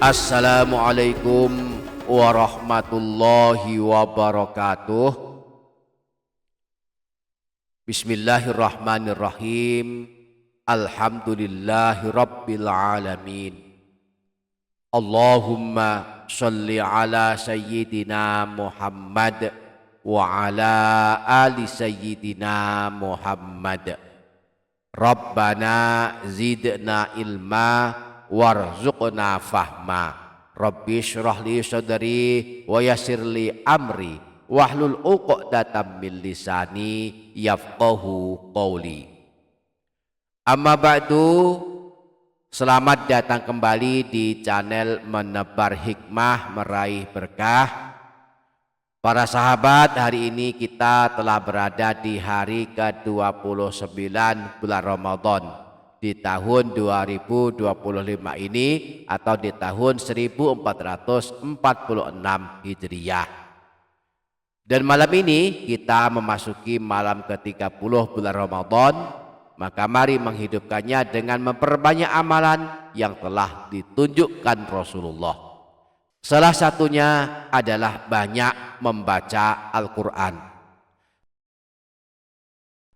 Assalamualaikum warahmatullahi wabarakatuh. Bismillahirrahmanirrahim. Alhamdulillahi rabbil alamin. Allahumma sholli ala sayyidina Muhammad wa ala ali sayyidina Muhammad. Rabbana zidna ilma warzuqna fahma. Rabbi shrah li sadri wa yassir li amri wahlul 'uqdatam min lisani yafqahu qawli. Amma ba'du, selamat datang kembali di channel Menebar Hikmah Meraih Berkah. Para sahabat, hari ini kita telah berada di hari ke-29 bulan Ramadan di tahun 2025 ini, atau di tahun 1446 Hijriah. Dan malam ini kita memasuki malam ke-30 bulan Ramadan. Maka mari menghidupkannya dengan memperbanyak amalan yang telah ditunjukkan Rasulullah. Salah satunya adalah banyak membaca Al-Quran.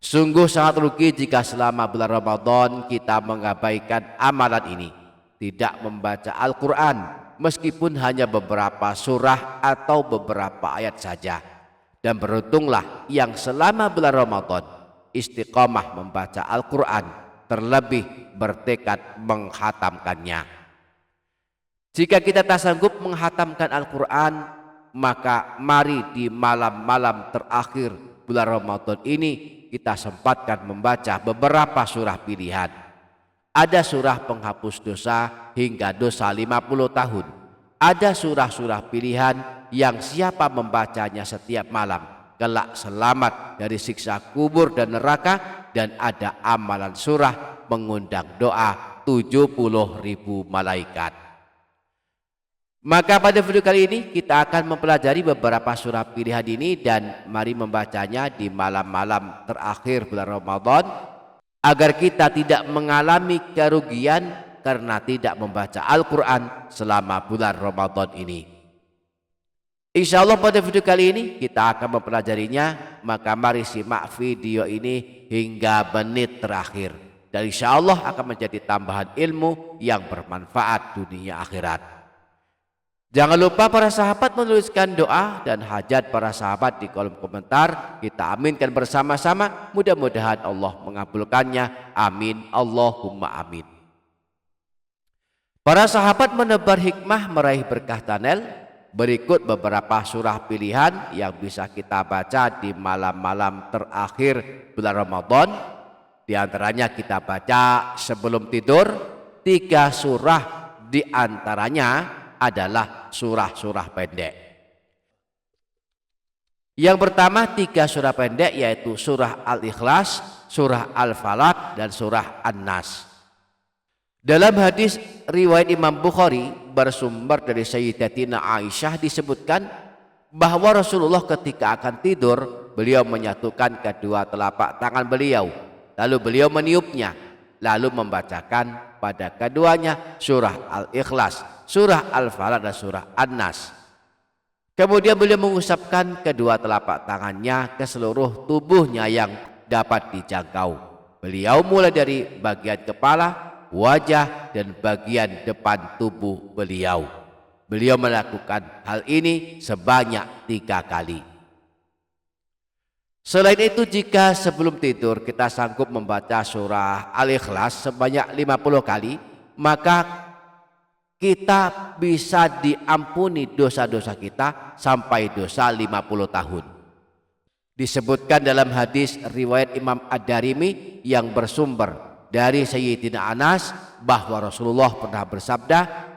Sungguh sangat rugi jika selama bulan Ramadan kita mengabaikan amalan ini, tidak membaca Al-Quran meskipun hanya beberapa surah atau beberapa ayat saja. Dan beruntunglah yang selama bulan Ramadan istiqomah membaca Al-Quran, terlebih bertekad menghatamkannya. Jika kita tak sanggup menghatamkan Al-Quran, maka mari di malam-malam terakhir bulan Ramadan ini kita sempatkan membaca beberapa surah pilihan. Ada surah penghapus dosa hingga dosa 50 tahun. Ada surah-surah pilihan yang siapa membacanya setiap malam kelak selamat dari siksa kubur dan neraka. Dan ada amalan surah mengundang doa 70.000 malaikat. Maka pada video kali ini kita akan mempelajari beberapa surah pilihan ini, dan mari membacanya di malam-malam terakhir bulan Ramadan agar kita tidak mengalami kerugian karena tidak membaca Al-Quran selama bulan Ramadan ini. Insya Allah pada video kali ini kita akan mempelajarinya. Maka mari simak video ini hingga menit terakhir, dan insya Allah akan menjadi tambahan ilmu yang bermanfaat dunia akhirat. Jangan lupa para sahabat menuliskan doa dan hajat para sahabat di kolom komentar. Kita aminkan bersama-sama. Mudah-mudahan Allah mengabulkannya. Amin. Allahumma amin. Para sahabat Menebar Hikmah Meraih Berkah channel, berikut beberapa surah pilihan yang bisa kita baca di malam-malam terakhir bulan Ramadan. Di antaranya kita baca sebelum tidur 3 surah, di antaranya adalah surah-surah pendek. Yang pertama 3 surah pendek, yaitu surah Al-Ikhlas, surah Al-Falaq, dan surah An-Nas. Dalam hadis riwayat Imam Bukhari bersumber dari Sayyidatina Aisyah disebutkan bahwa Rasulullah ketika akan tidur, beliau menyatukan kedua telapak tangan beliau, lalu beliau meniupnya, lalu membacakan pada keduanya surah Al-Ikhlas, surah Al-Falaq, dan surah An-Nas. Kemudian beliau mengusapkan kedua telapak tangannya ke seluruh tubuhnya yang dapat dijangkau. Beliau mulai dari bagian kepala, wajah, dan bagian depan tubuh beliau. Beliau melakukan hal ini sebanyak 3 kali. Selain itu, jika sebelum tidur kita sanggup membaca surah Al-Ikhlas sebanyak 50 kali, maka kita bisa diampuni dosa-dosa kita sampai dosa 50 tahun. Disebutkan dalam hadis riwayat Imam Ad-Darimi yang bersumber dari Sayyidina Anas bahwa Rasulullah pernah bersabda,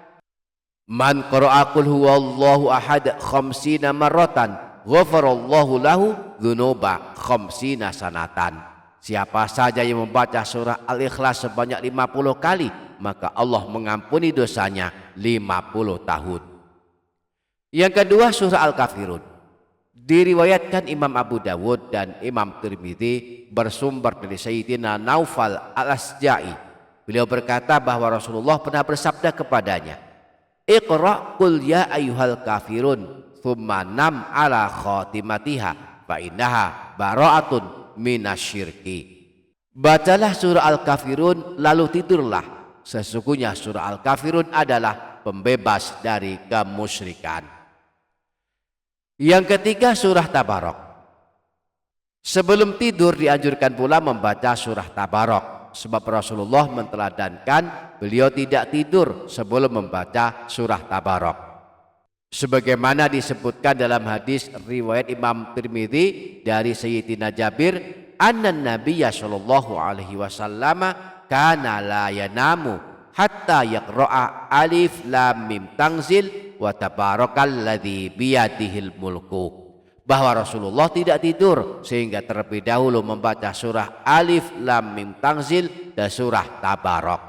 "Man qara'a qul huwallahu ahad 50 marratan, ghafarallahu lahu dzunuba 50 sanatan." Siapa saja yang membaca surah Al-Ikhlas sebanyak 50 kali, maka Allah mengampuni dosanya 50 tahun. Yang kedua surah Al-Kafirun. Diriwayatkan Imam Abu Dawud dan Imam Tirmidzi bersumber dari Sayyidina Naufal Al-Asja'i. Beliau berkata bahwa Rasulullah pernah bersabda kepadanya, Iqra qul ya ayyuhal kafirun thumma nam ala khatimatiha fa innaha bara'atun minasyirki. Bacalah surah Al-Kafirun lalu tidurlah. Sesungguhnya surah Al-Kafirun adalah pembebas dari kemusyrikan. Yang ketiga, surah Tabarok. Sebelum tidur dianjurkan pula membaca surah Tabarok, sebab Rasulullah menteladankan beliau tidak tidur sebelum membaca surah Tabarok. Sebagaimana disebutkan dalam hadis riwayat Imam Tirmidzi dari Sayyidina Jabir, anna nabiyya sallallahu alaihi wasallam kana la yanamu hatta yaqra'a alif lam mim tanzil wa tabarakalladzi biyadihil mulku. Bahwa Rasulullah tidak tidur sehingga terlebih dahulu membaca surah alif lam mim tanzil dan surah Tabarok.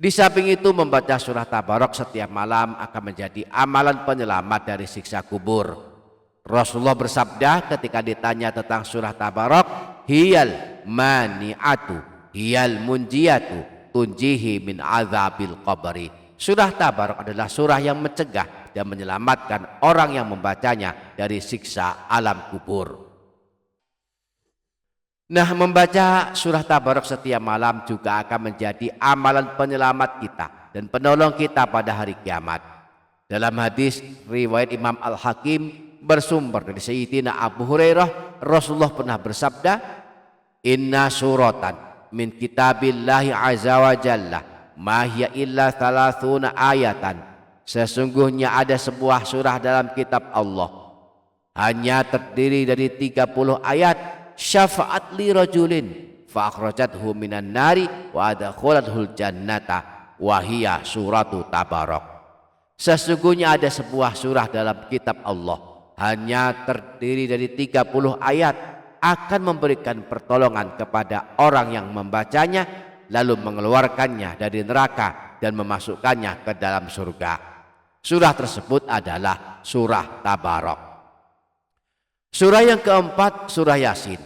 Di samping itu membaca surah Tabarok setiap malam akan menjadi amalan penyelamat dari siksa kubur. Rasulullah bersabda ketika ditanya tentang surah Tabarok, hiyal mani'atu hiyal munjiyatu tunjihi min azabil qabri. Surah Tabarok adalah surah yang mencegah dan menyelamatkan orang yang membacanya dari siksa alam kubur. Nah, membaca surah Tabarok setiap malam juga akan menjadi amalan penyelamat kita dan penolong kita pada hari kiamat. Dalam hadis riwayat Imam Al-Hakim bersumber dari Sayyidina Abu Hurairah, Rasulullah pernah bersabda, inna suratan min kitabillahi azza wa jalla ma hiya illa 30 ayatan. Sesungguhnya ada sebuah surah dalam kitab Allah, hanya terdiri dari 30 ayat. Syafa'at li rajulin fa akhrajathu minan nari wa adkhalathu jannata wa hiya suratu Tabarok. Sesungguhnya ada sebuah surah dalam kitab Allah, hanya terdiri dari 30 ayat, akan memberikan pertolongan kepada orang yang membacanya lalu mengeluarkannya dari neraka dan memasukkannya ke dalam surga. Surah tersebut adalah surah Tabarok. Surah yang keempat, surah Yasin.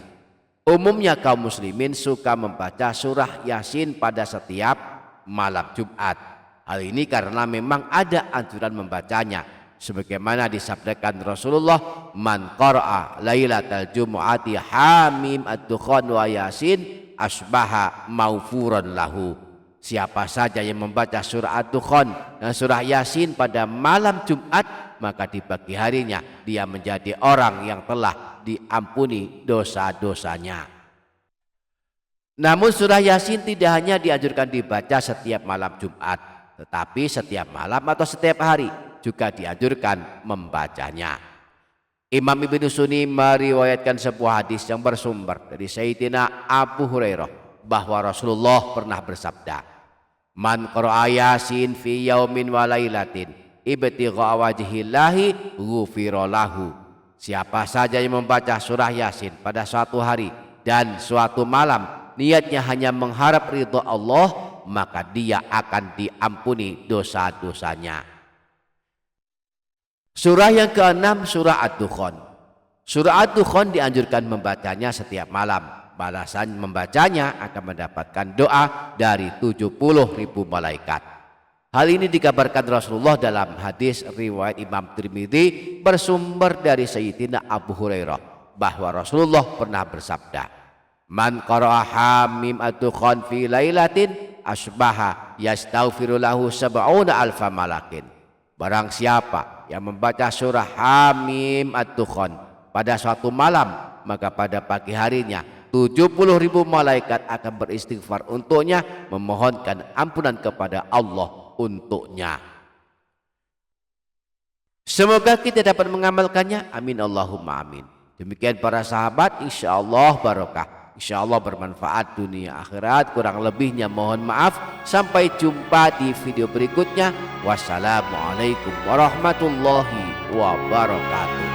Umumnya kaum muslimin suka membaca surah Yasin pada setiap malam Jumat. Hal ini karena memang ada anjuran membacanya, sebagaimana disabdakan Rasulullah, man qara'a lailatal jumu'ati hamim ad-dukhan wa yasin asbaha maufuran lahu. Siapa saja yang membaca surah ad-dukhan dan surah Yasin pada malam Jumat, maka di pagi harinya dia menjadi orang yang telah diampuni dosa-dosanya. Namun surah Yasin tidak hanya dianjurkan dibaca setiap malam Jumat, tetapi setiap malam atau setiap hari juga dianjurkan membacanya. Imam Ibnu Sunni meriwayatkan sebuah hadis yang bersumber dari Sayyidina Abu Hurairah bahwa Rasulullah pernah bersabda, man qara'a Yasin fi yaumin wa lailatin ibtigha wajhillahi ghufira lahu. Siapa saja yang membaca surah Yasin pada suatu hari dan suatu malam, niatnya hanya mengharap ridha Allah, maka dia akan diampuni dosa-dosanya. Surah yang keenam, surah Ad-Dukhan. Surah Ad-Dukhan dianjurkan membacanya setiap malam. Balasan membacanya akan mendapatkan doa dari 70.000 malaikat. Hal ini dikabarkan Rasulullah dalam hadis riwayat Imam Tirmidzi bersumber dari Sayyidina Abu Hurairah bahwa Rasulullah pernah bersabda, man qara'a hamim ad-dukhan fi lailatin asbaha yastaghfiru lahu sab'una alfa malakin. Barang siapa yang membaca surah Hamim ad-Dukhan pada suatu malam, maka pada pagi harinya 70.000 malaikat akan beristighfar untuknya, memohonkan ampunan kepada Allah untuknya. Semoga kita dapat mengamalkannya. Amin Allahumma amin. Demikian para sahabat, insyaallah barokah, insyaallah bermanfaat dunia akhirat. Kurang lebihnya mohon maaf. Sampai jumpa di video berikutnya. Wassalamualaikum warahmatullahi wabarakatuh.